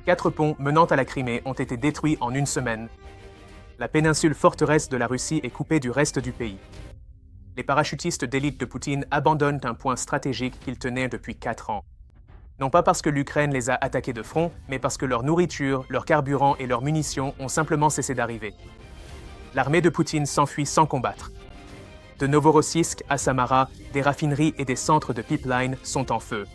4 ponts menant à la Crimée ont été détruits en une semaine. La péninsule forteresse de la Russie est coupée du reste du pays. Les parachutistes d'élite de Poutine abandonnent un point stratégique qu'ils tenaient depuis 4 ans. Non pas parce que l'Ukraine les a attaqués de front, mais parce que leur nourriture, leur carburant et leurs munitions ont simplement cessé d'arriver. L'armée de Poutine s'enfuit sans combattre. De Novorossiysk à Samara, des raffineries et des centres de pipeline sont en feu.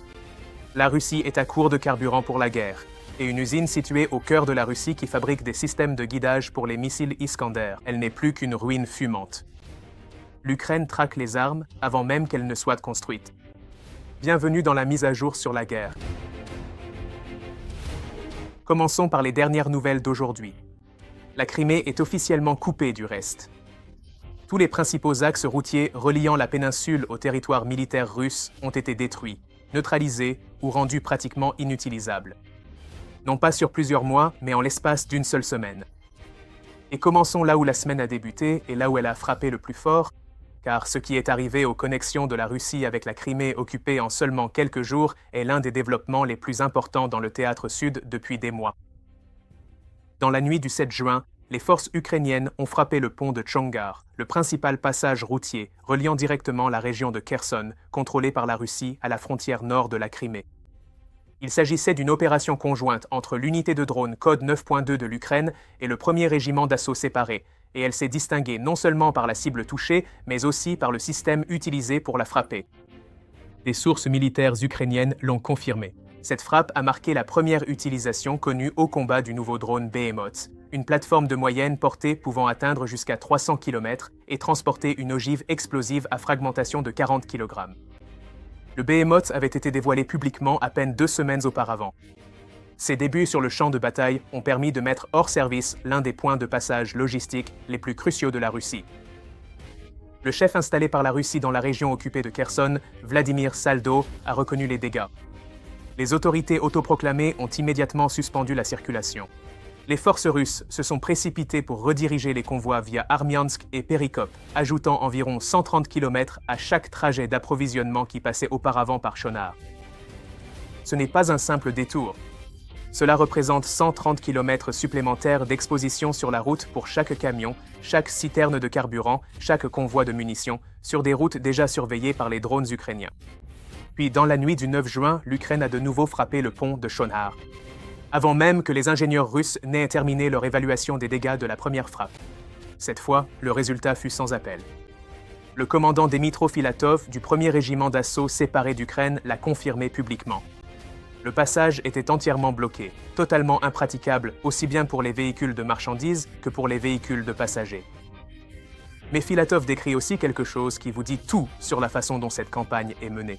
La Russie est à court de carburant pour la guerre, et une usine située au cœur de la Russie qui fabrique des systèmes de guidage pour les missiles Iskander. Elle n'est plus qu'une ruine fumante. L'Ukraine traque les armes avant même qu'elles ne soient construites. Bienvenue dans la mise à jour sur la guerre. Commençons par les dernières nouvelles d'aujourd'hui. La Crimée est officiellement coupée du reste. Tous les principaux axes routiers reliant la péninsule au territoire militaire russe ont été détruits, neutralisés ou rendus pratiquement inutilisables. Non pas sur plusieurs mois, mais en l'espace d'une seule semaine. Et commençons là où la semaine a débuté et là où elle a frappé le plus fort, car ce qui est arrivé aux connexions de la Russie avec la Crimée occupée en seulement quelques jours est l'un des développements les plus importants dans le théâtre sud depuis des mois. Dans la nuit du 7 juin, les forces ukrainiennes ont frappé le pont de Tchongar, le principal passage routier reliant directement la région de Kherson, contrôlée par la Russie à la frontière nord de la Crimée. Il s'agissait d'une opération conjointe entre l'unité de drones Code 9.2 de l'Ukraine et le 1er régiment d'assaut séparé, et elle s'est distinguée non seulement par la cible touchée, mais aussi par le système utilisé pour la frapper. Des sources militaires ukrainiennes l'ont confirmé. Cette frappe a marqué la première utilisation connue au combat du nouveau drone Behemoth, une plateforme de moyenne portée pouvant atteindre jusqu'à 300 km et transporter une ogive explosive à fragmentation de 40 kg. Le Behemoth avait été dévoilé publiquement à peine 2 semaines auparavant. Ses débuts sur le champ de bataille ont permis de mettre hors service l'un des points de passage logistiques les plus cruciaux de la Russie. Le chef installé par la Russie dans la région occupée de Kherson, Vladimir Saldo, a reconnu les dégâts. Les autorités autoproclamées ont immédiatement suspendu la circulation. Les forces russes se sont précipitées pour rediriger les convois via Armiansk et Perikop, ajoutant environ 130 km à chaque trajet d'approvisionnement qui passait auparavant par Chonar. Ce n'est pas un simple détour. Cela représente 130 km supplémentaires d'exposition sur la route pour chaque camion, chaque citerne de carburant, chaque convoi de munitions, sur des routes déjà surveillées par les drones ukrainiens. Puis, dans la nuit du 9 juin, l'Ukraine a de nouveau frappé le pont de Chonar, avant même que les ingénieurs russes n'aient terminé leur évaluation des dégâts de la première frappe. Cette fois, le résultat fut sans appel. Le commandant Dmytro Filatov du 1er régiment d'assaut séparé d'Ukraine l'a confirmé publiquement. Le passage était entièrement bloqué, totalement impraticable aussi bien pour les véhicules de marchandises que pour les véhicules de passagers. Mais Filatov décrit aussi quelque chose qui vous dit tout sur la façon dont cette campagne est menée.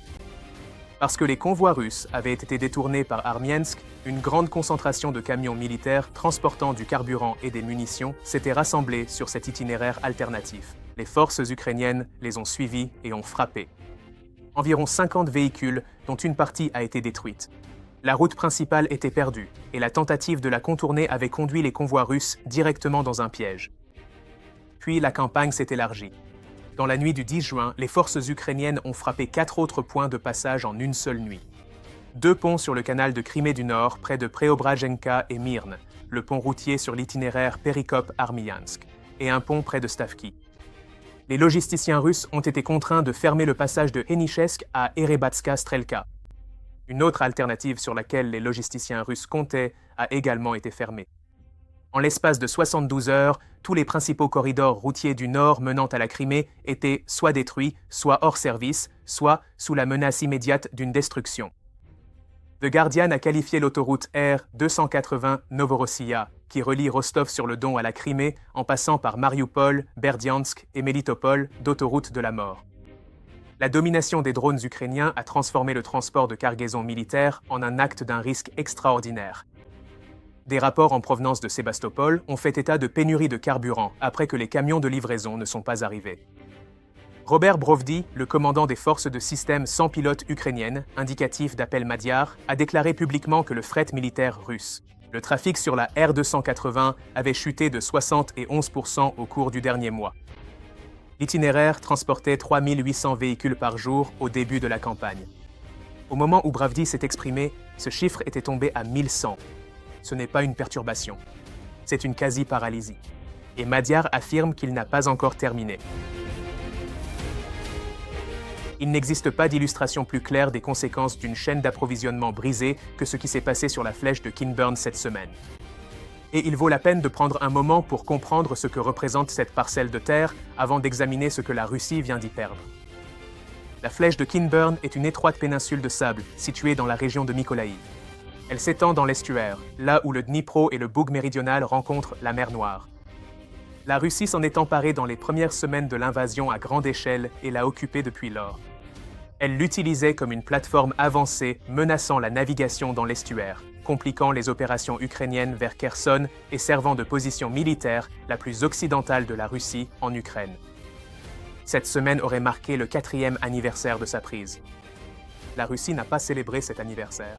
Parce que les convois russes avaient été détournés par Armiansk, une grande concentration de camions militaires transportant du carburant et des munitions s'était rassemblée sur cet itinéraire alternatif. Les forces ukrainiennes les ont suivis et ont frappé. Environ 50 véhicules, dont une partie a été détruite. La route principale était perdue, et la tentative de la contourner avait conduit les convois russes directement dans un piège. Puis la campagne s'est élargie. Dans la nuit du 10 juin, les forces ukrainiennes ont frappé 4 autres points de passage en une seule nuit. 2 ponts sur le canal de Crimée du Nord, près de Preobrajenka et Myrne, le pont routier sur l'itinéraire Perikop-Armiansk, et un pont près de Stavki. Les logisticiens russes ont été contraints de fermer le passage de Henichesk à Erebatska-Strelka. Une autre alternative sur laquelle les logisticiens russes comptaient a également été fermée. En l'espace de 72 heures, tous les principaux corridors routiers du nord menant à la Crimée étaient soit détruits, soit hors service, soit sous la menace immédiate d'une destruction. The Guardian a qualifié l'autoroute R280 Novorossiya, qui relie Rostov-sur-le-Don à la Crimée en passant par Mariupol, Berdiansk et Melitopol, d'autoroute de la mort. La domination des drones ukrainiens a transformé le transport de cargaisons militaires en un acte d'un risque extraordinaire. Des rapports en provenance de Sébastopol ont fait état de pénurie de carburant après que les camions de livraison ne sont pas arrivés. Robert Brovdi, le commandant des forces de système sans pilote ukrainiennes, indicatif d'appel Madiar, a déclaré publiquement que le fret militaire russe. Le trafic sur la R280 avait chuté de 71% au cours du dernier mois. L'itinéraire transportait 3800 véhicules par jour au début de la campagne. Au moment où Bravdi s'est exprimé, ce chiffre était tombé à 1100. ce n'est pas une perturbation. C'est une quasi-paralysie. Et Madiar affirme qu'il n'a pas encore terminé. Il n'existe pas d'illustration plus claire des conséquences d'une chaîne d'approvisionnement brisée que ce qui s'est passé sur la flèche de Kinburn cette semaine. Et il vaut la peine de prendre un moment pour comprendre ce que représente cette parcelle de terre avant d'examiner ce que la Russie vient d'y perdre. La flèche de Kinburn est une étroite péninsule de sable située dans la région de Mykolaïv. Elle s'étend dans l'estuaire, là où le Dnipro et le Boug méridional rencontrent la mer Noire. La Russie s'en est emparée dans les premières semaines de l'invasion à grande échelle et l'a occupée depuis lors. Elle l'utilisait comme une plateforme avancée menaçant la navigation dans l'estuaire, compliquant les opérations ukrainiennes vers Kherson et servant de position militaire la plus occidentale de la Russie en Ukraine. Cette semaine aurait marqué le 4e anniversaire de sa prise. La Russie n'a pas célébré cet anniversaire.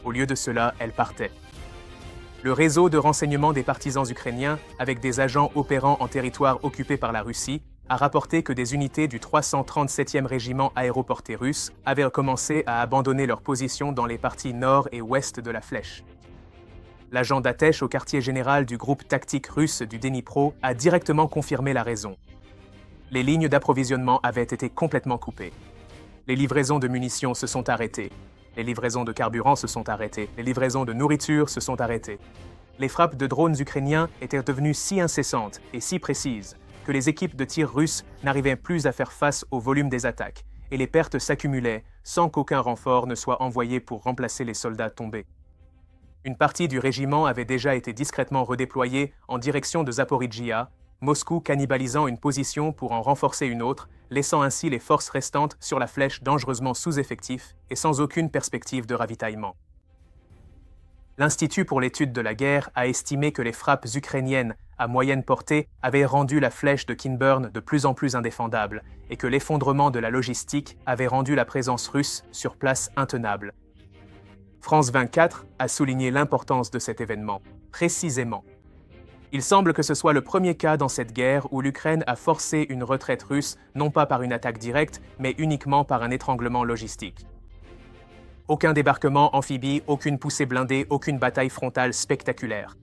Au lieu de cela, elle partait. Le réseau de renseignement des partisans ukrainiens, avec des agents opérant en territoire occupé par la Russie, a rapporté que des unités du 337e régiment aéroporté russe avaient commencé à abandonner leurs positions dans les parties nord et ouest de la flèche. L'agent d'Atesh au quartier général du groupe tactique russe du Dnipro a directement confirmé la raison. Les lignes d'approvisionnement avaient été complètement coupées. Les livraisons de munitions se sont arrêtées. Les livraisons de carburant se sont arrêtées. Les livraisons de nourriture se sont arrêtées. Les frappes de drones ukrainiens étaient devenues si incessantes et si précises que les équipes de tir russes n'arrivaient plus à faire face au volume des attaques, et les pertes s'accumulaient sans qu'aucun renfort ne soit envoyé pour remplacer les soldats tombés. Une partie du régiment avait déjà été discrètement redéployée en direction de Zaporijjia, Moscou cannibalisant une position pour en renforcer une autre, laissant ainsi les forces restantes sur la flèche dangereusement sous-effectifs et sans aucune perspective de ravitaillement. L'Institut pour l'étude de la guerre a estimé que les frappes ukrainiennes à moyenne portée avaient rendu la flèche de Kinburn de plus en plus indéfendable et que l'effondrement de la logistique avait rendu la présence russe sur place intenable. France 24 a souligné l'importance de cet événement, précisément. Il semble que ce soit le premier cas dans cette guerre où l'Ukraine a forcé une retraite russe non pas par une attaque directe, mais uniquement par un étranglement logistique. Aucun débarquement amphibie, aucune poussée blindée, aucune bataille frontale spectaculaire.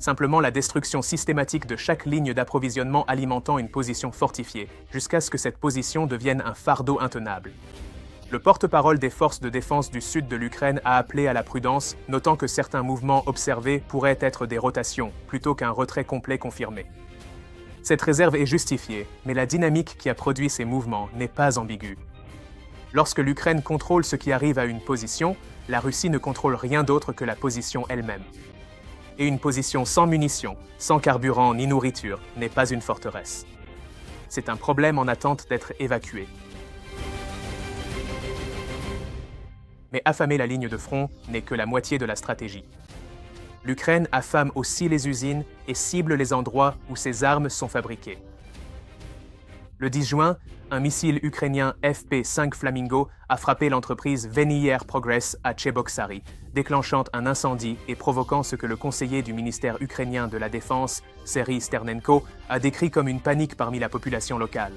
Simplement la destruction systématique de chaque ligne d'approvisionnement alimentant une position fortifiée, jusqu'à ce que cette position devienne un fardeau intenable. Le porte-parole des forces de défense du sud de l'Ukraine a appelé à la prudence, notant que certains mouvements observés pourraient être des rotations, plutôt qu'un retrait complet confirmé. Cette réserve est justifiée, mais la dynamique qui a produit ces mouvements n'est pas ambiguë. Lorsque l'Ukraine contrôle ce qui arrive à une position, la Russie ne contrôle rien d'autre que la position elle-même. Et une position sans munitions, sans carburant ni nourriture n'est pas une forteresse. C'est un problème en attente d'être évacué. Mais affamer la ligne de front n'est que la moitié de la stratégie. L'Ukraine affame aussi les usines et cible les endroits où ses armes sont fabriquées. Le 10 juin, un missile ukrainien FP-5 Flamingo a frappé l'entreprise Venier Progress à Tcheboksary, déclenchant un incendie et provoquant ce que le conseiller du ministère ukrainien de la Défense, Serhiy Sternenko, a décrit comme une panique parmi la population locale.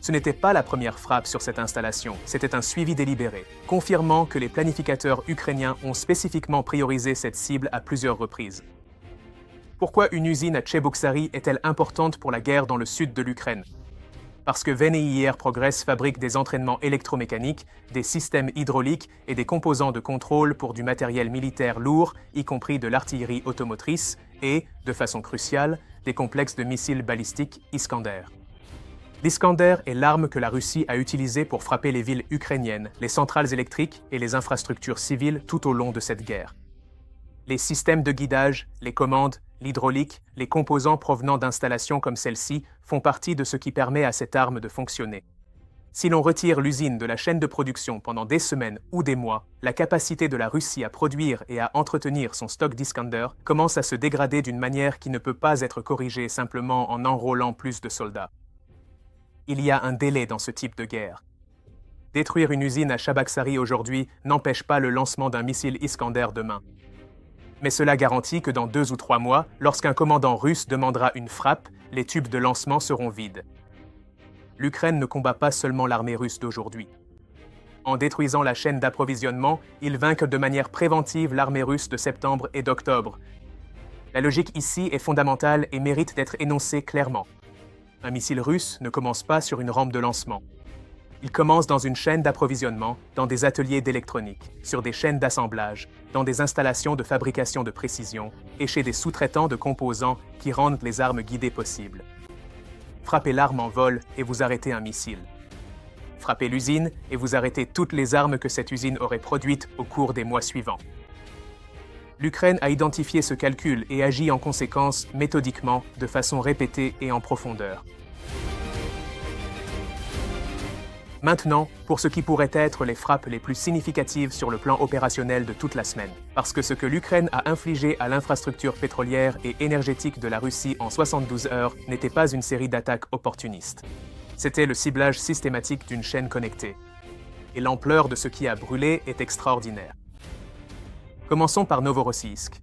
Ce n'était pas la première frappe sur cette installation, c'était un suivi délibéré, confirmant que les planificateurs ukrainiens ont spécifiquement priorisé cette cible à plusieurs reprises. Pourquoi une usine à Tcheboksary est-elle importante pour la guerre dans le sud de l'Ukraine ? Parce que Venier Progress fabrique des entraînements électromécaniques, des systèmes hydrauliques et des composants de contrôle pour du matériel militaire lourd, y compris de l'artillerie automotrice et, de façon cruciale, des complexes de missiles balistiques Iskander. L'Iskander est l'arme que la Russie a utilisée pour frapper les villes ukrainiennes, les centrales électriques et les infrastructures civiles tout au long de cette guerre. Les systèmes de guidage, les commandes, l'hydraulique, les composants provenant d'installations comme celle-ci font partie de ce qui permet à cette arme de fonctionner. Si l'on retire l'usine de la chaîne de production pendant des semaines ou des mois, la capacité de la Russie à produire et à entretenir son stock d'Iskander commence à se dégrader d'une manière qui ne peut pas être corrigée simplement en enrôlant plus de soldats. Il y a un délai dans ce type de guerre. Détruire une usine à Tcheboksary aujourd'hui n'empêche pas le lancement d'un missile Iskander demain. Mais cela garantit que dans 2 ou 3 mois, lorsqu'un commandant russe demandera une frappe, les tubes de lancement seront vides. L'Ukraine ne combat pas seulement l'armée russe d'aujourd'hui. En détruisant la chaîne d'approvisionnement, ils vainquent de manière préventive l'armée russe de septembre et d'octobre. La logique ici est fondamentale et mérite d'être énoncée clairement. Un missile russe ne commence pas sur une rampe de lancement. Il commence dans une chaîne d'approvisionnement, dans des ateliers d'électronique, sur des chaînes d'assemblage, dans des installations de fabrication de précision et chez des sous-traitants de composants qui rendent les armes guidées possibles. Frappez l'arme en vol et vous arrêtez un missile. Frappez l'usine et vous arrêtez toutes les armes que cette usine aurait produites au cours des mois suivants. L'Ukraine a identifié ce calcul et agit en conséquence méthodiquement, de façon répétée et en profondeur. Maintenant, pour ce qui pourrait être les frappes les plus significatives sur le plan opérationnel de toute la semaine. Parce que ce que l'Ukraine a infligé à l'infrastructure pétrolière et énergétique de la Russie en 72 heures n'était pas une série d'attaques opportunistes. C'était le ciblage systématique d'une chaîne connectée. Et l'ampleur de ce qui a brûlé est extraordinaire. Commençons par Novorossiysk.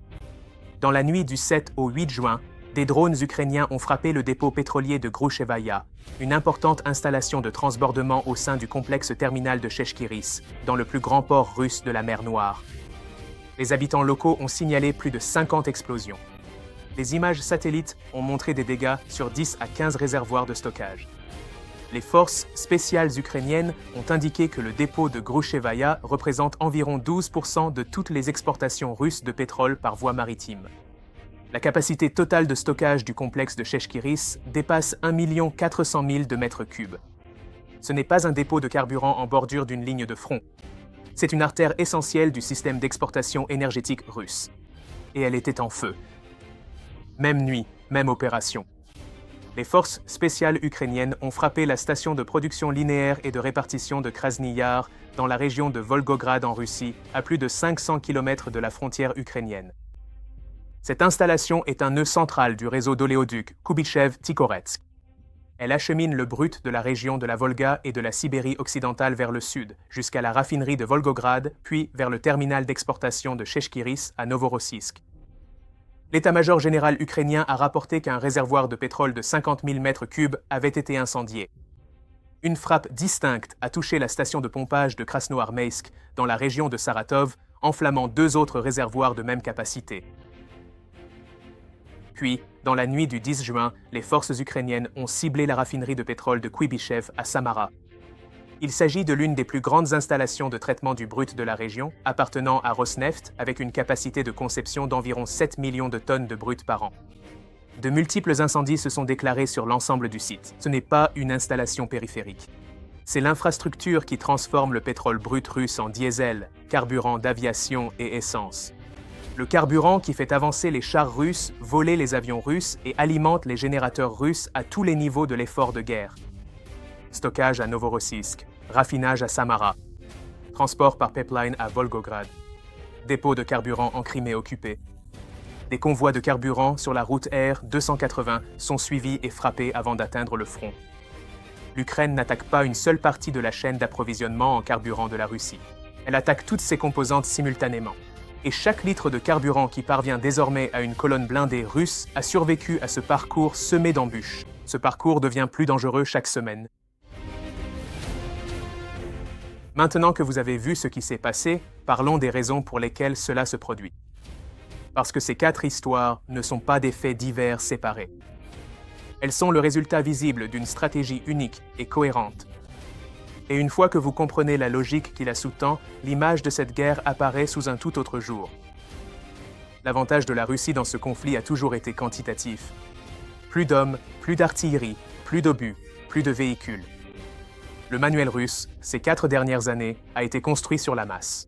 Dans la nuit du 7 au 8 juin, des drones ukrainiens ont frappé le dépôt pétrolier de Grushevaya, une importante installation de transbordement au sein du complexe terminal de Chechkiris, dans le plus grand port russe de la mer Noire. Les habitants locaux ont signalé plus de 50 explosions. Les images satellites ont montré des dégâts sur 10 à 15 réservoirs de stockage. Les forces spéciales ukrainiennes ont indiqué que le dépôt de Grushevaya représente environ 12% de toutes les exportations russes de pétrole par voie maritime. La capacité totale de stockage du complexe de Chechkiris dépasse 1 400 000 de mètres cubes. Ce n'est pas un dépôt de carburant en bordure d'une ligne de front. C'est une artère essentielle du système d'exportation énergétique russe. Et elle était en feu. Même nuit, même opération. Les forces spéciales ukrainiennes ont frappé la station de production linéaire et de répartition de Krasny Yar dans la région de Volgograd en Russie, à plus de 500 km de la frontière ukrainienne. Cette installation est un nœud central du réseau d'oléoducs Kuibychev-Tikhoretsk. Elle achemine le brut de la région de la Volga et de la Sibérie occidentale vers le sud, jusqu'à la raffinerie de Volgograd, puis vers le terminal d'exportation de Chechkiris à Novorossiysk. L'état-major général ukrainien a rapporté qu'un réservoir de pétrole de 50 000 mètres cubes avait été incendié. Une frappe distincte a touché la station de pompage de Krasnoarmeïsk, dans la région de Saratov, enflammant 2 autres réservoirs de même capacité. Puis, dans la nuit du 10 juin, les forces ukrainiennes ont ciblé la raffinerie de pétrole de Kuibychev à Samara. Il s'agit de l'une des plus grandes installations de traitement du brut de la région, appartenant à Rosneft, avec une capacité de conception d'environ 7 millions de tonnes de brut par an. De multiples incendies se sont déclarés sur l'ensemble du site. Ce n'est pas une installation périphérique. C'est l'infrastructure qui transforme le pétrole brut russe en diesel, carburant d'aviation et essence. Le carburant qui fait avancer les chars russes, voler les avions russes et alimente les générateurs russes à tous les niveaux de l'effort de guerre. Stockage à Novorossiysk, raffinage à Samara, transport par pipeline à Volgograd, dépôt de carburant en Crimée occupée. Des convois de carburant sur la route R-280 sont suivis et frappés avant d'atteindre le front. L'Ukraine n'attaque pas une seule partie de la chaîne d'approvisionnement en carburant de la Russie. Elle attaque toutes ses composantes simultanément. Et chaque litre de carburant qui parvient désormais à une colonne blindée russe a survécu à ce parcours semé d'embûches. Ce parcours devient plus dangereux chaque semaine. Maintenant que vous avez vu ce qui s'est passé, parlons des raisons pour lesquelles cela se produit. Parce que ces 4 histoires ne sont pas des faits divers séparés. Elles sont le résultat visible d'une stratégie unique et cohérente. Et une fois que vous comprenez la logique qui la sous-tend, l'image de cette guerre apparaît sous un tout autre jour. L'avantage de la Russie dans ce conflit a toujours été quantitatif. Plus d'hommes, plus d'artillerie, plus d'obus, plus de véhicules. Le manuel russe, ces 4 dernières années, a été construit sur la masse.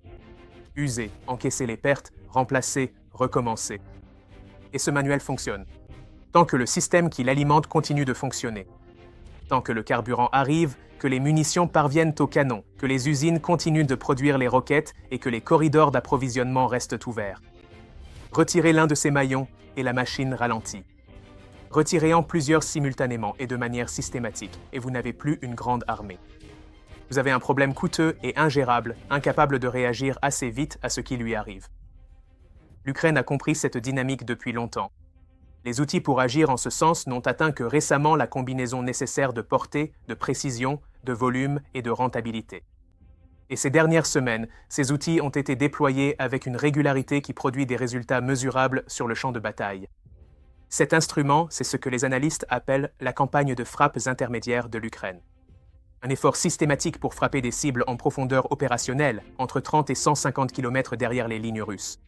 User, encaisser les pertes, remplacer, recommencer. Et ce manuel fonctionne. Tant que le système qui l'alimente continue de fonctionner. Tant que le carburant arrive, que les munitions parviennent au canon, que les usines continuent de produire les roquettes et que les corridors d'approvisionnement restent ouverts. Retirez l'un de ces maillons et la machine ralentit. Retirez-en plusieurs simultanément et de manière systématique, et vous n'avez plus une grande armée. Vous avez un problème coûteux et ingérable, incapable de réagir assez vite à ce qui lui arrive. L'Ukraine a compris cette dynamique depuis longtemps. Les outils pour agir en ce sens n'ont atteint que récemment la combinaison nécessaire de portée, de précision, de volume et de rentabilité. Et ces dernières semaines, ces outils ont été déployés avec une régularité qui produit des résultats mesurables sur le champ de bataille. Cet instrument, c'est ce que les analystes appellent la campagne de frappes intermédiaires de l'Ukraine. Un effort systématique pour frapper des cibles en profondeur opérationnelle, entre 30 et 150 km derrière les lignes russes.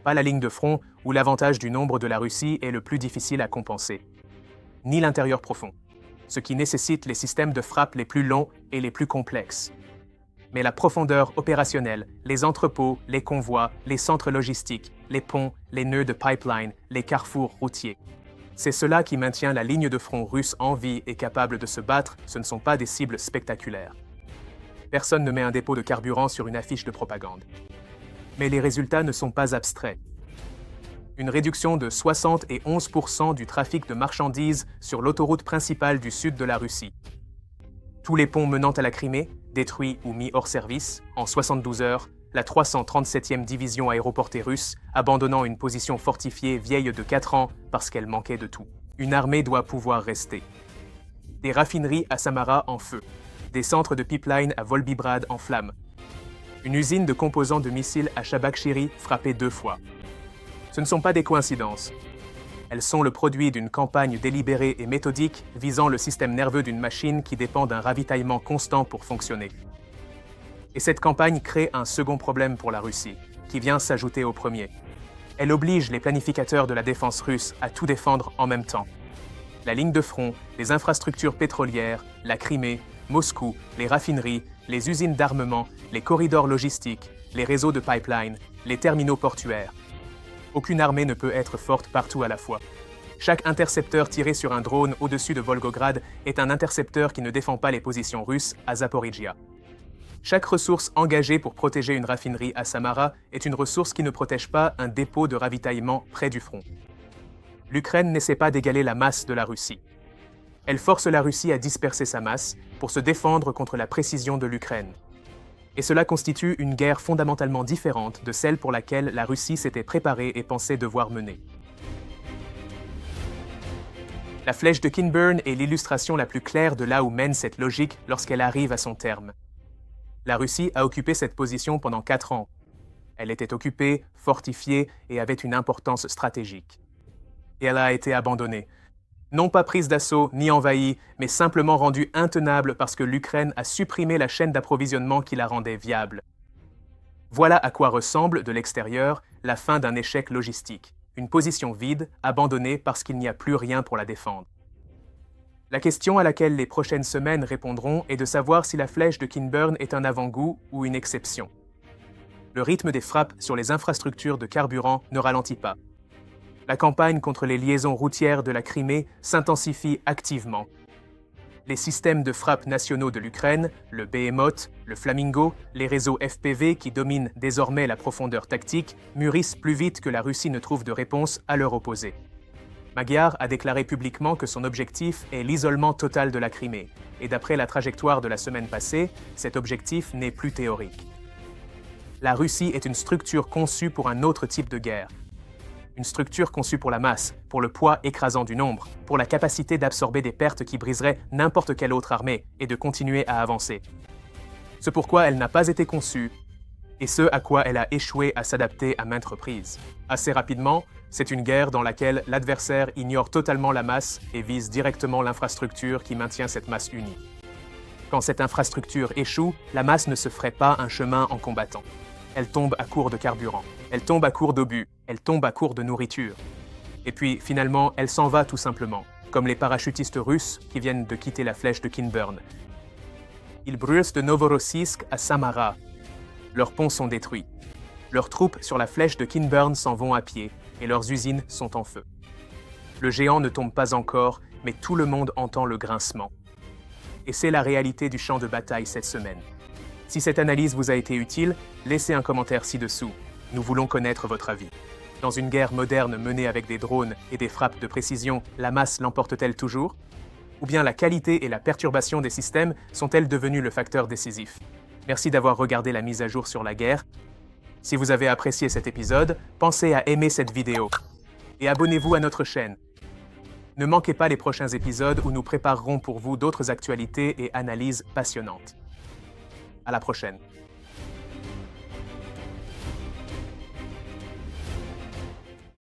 Pas la ligne de front, où l'avantage du nombre de la Russie est le plus difficile à compenser. Ni l'intérieur profond, ce qui nécessite les systèmes de frappe les plus longs et les plus complexes. Mais la profondeur opérationnelle, les entrepôts, les convois, les centres logistiques, les ponts, les nœuds de pipeline, les carrefours routiers. C'est cela qui maintient la ligne de front russe en vie et capable de se battre, ce ne sont pas des cibles spectaculaires. Personne ne met un dépôt de carburant sur une affiche de propagande. Mais les résultats ne sont pas abstraits. Une réduction de 71% du trafic de marchandises sur l'autoroute principale du sud de la Russie. Tous les ponts menant à la Crimée, détruits ou mis hors service, en 72 heures, la 337e division aéroportée russe, abandonnant une position fortifiée vieille de 4 ans parce qu'elle manquait de tout. Une armée doit pouvoir rester. Des raffineries à Samara en feu. Des centres de pipeline à Volbibrad en flammes. Une usine de composants de missiles à Shabakshiri frappée 2 fois. Ce ne sont pas des coïncidences. Elles sont le produit d'une campagne délibérée et méthodique visant le système nerveux d'une machine qui dépend d'un ravitaillement constant pour fonctionner. Et cette campagne crée un second problème pour la Russie, qui vient s'ajouter au premier. Elle oblige les planificateurs de la défense russe à tout défendre en même temps. La ligne de front, les infrastructures pétrolières, la Crimée, Moscou, les raffineries, les usines d'armement, les corridors logistiques, les réseaux de pipeline, les terminaux portuaires. Aucune armée ne peut être forte partout à la fois. Chaque intercepteur tiré sur un drone au-dessus de Volgograd est un intercepteur qui ne défend pas les positions russes à Zaporizhia. Chaque ressource engagée pour protéger une raffinerie à Samara est une ressource qui ne protège pas un dépôt de ravitaillement près du front. L'Ukraine n'essaie pas d'égaler la masse de la Russie. Elle force la Russie à disperser sa masse pour se défendre contre la précision de l'Ukraine. Et cela constitue une guerre fondamentalement différente de celle pour laquelle la Russie s'était préparée et pensait devoir mener. La flèche de Kinburn est l'illustration la plus claire de là où mène cette logique lorsqu'elle arrive à son terme. La Russie a occupé cette position pendant 4 ans. Elle était occupée, fortifiée et avait une importance stratégique. Et elle a été abandonnée. Non pas prise d'assaut ni envahie, mais simplement rendue intenable parce que l'Ukraine a supprimé la chaîne d'approvisionnement qui la rendait viable. Voilà à quoi ressemble, de l'extérieur, la fin d'un échec logistique. Une position vide, abandonnée parce qu'il n'y a plus rien pour la défendre. La question à laquelle les prochaines semaines répondront est de savoir si la flèche de Kinburn est un avant-goût ou une exception. Le rythme des frappes sur les infrastructures de carburant ne ralentit pas. La campagne contre les liaisons routières de la Crimée s'intensifie activement. Les systèmes de frappe nationaux de l'Ukraine, le Behemoth, le Flamingo, les réseaux FPV qui dominent désormais la profondeur tactique, mûrissent plus vite que la Russie ne trouve de réponse à leur opposé. Magyar a déclaré publiquement que son objectif est l'isolement total de la Crimée, et d'après la trajectoire de la semaine passée, cet objectif n'est plus théorique. La Russie est une structure conçue pour un autre type de guerre. Une structure conçue pour la masse, pour le poids écrasant du nombre, pour la capacité d'absorber des pertes qui briseraient n'importe quelle autre armée et de continuer à avancer. Ce pourquoi elle n'a pas été conçue, et ce à quoi elle a échoué à s'adapter à maintes reprises. Assez rapidement, c'est une guerre dans laquelle l'adversaire ignore totalement la masse et vise directement l'infrastructure qui maintient cette masse unie. Quand cette infrastructure échoue, la masse ne se ferait pas un chemin en combattant. Elle tombe à court de carburant, elle tombe à court d'obus, elle tombe à court de nourriture. Et puis, finalement, elle s'en va tout simplement, comme les parachutistes russes qui viennent de quitter la flèche de Kinburn. Ils brûlent de Novorossiysk à Samara. Leurs ponts sont détruits. Leurs troupes sur la flèche de Kinburn s'en vont à pied, et leurs usines sont en feu. Le géant ne tombe pas encore, mais tout le monde entend le grincement. Et c'est la réalité du champ de bataille cette semaine. Si cette analyse vous a été utile, laissez un commentaire ci-dessous. Nous voulons connaître votre avis. Dans une guerre moderne menée avec des drones et des frappes de précision, la masse l'emporte-t-elle toujours? Ou bien la qualité et la perturbation des systèmes sont-elles devenues le facteur décisif? Merci d'avoir regardé la mise à jour sur la guerre. Si vous avez apprécié cet épisode, pensez à aimer cette vidéo. Et abonnez-vous à notre chaîne. Ne manquez pas les prochains épisodes où nous préparerons pour vous d'autres actualités et analyses passionnantes. À la prochaine.